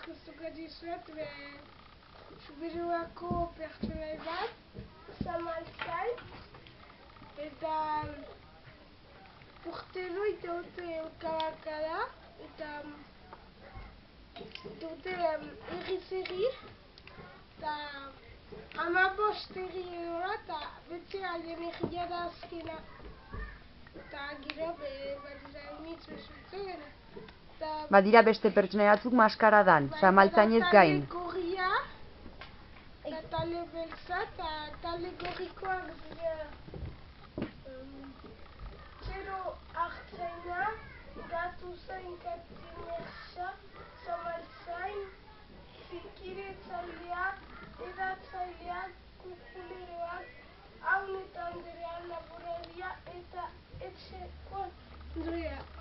aurkeztuko dizuet Zubiruako pertsonai bat, Zamaltzain, eta urtero itaute elkabakada, eta itaute erri-zerri, eta 15 erri edola, eta beti alien erria da azkena. Eta gira, badira emitz bezutzen. Badira beste pertsonai batzuk maskaradan, Zamaltzainez gain. Talde gorria, eta talde beltza, eta talde gorrikoak dira Txero Artzaina, Gatuzain Katimersa, Zamaltzain, Zikiretzaileak, Edatzaileak, Kukuleroak, Haun eta Anderean Laboraria eta Etxekoan Andrea.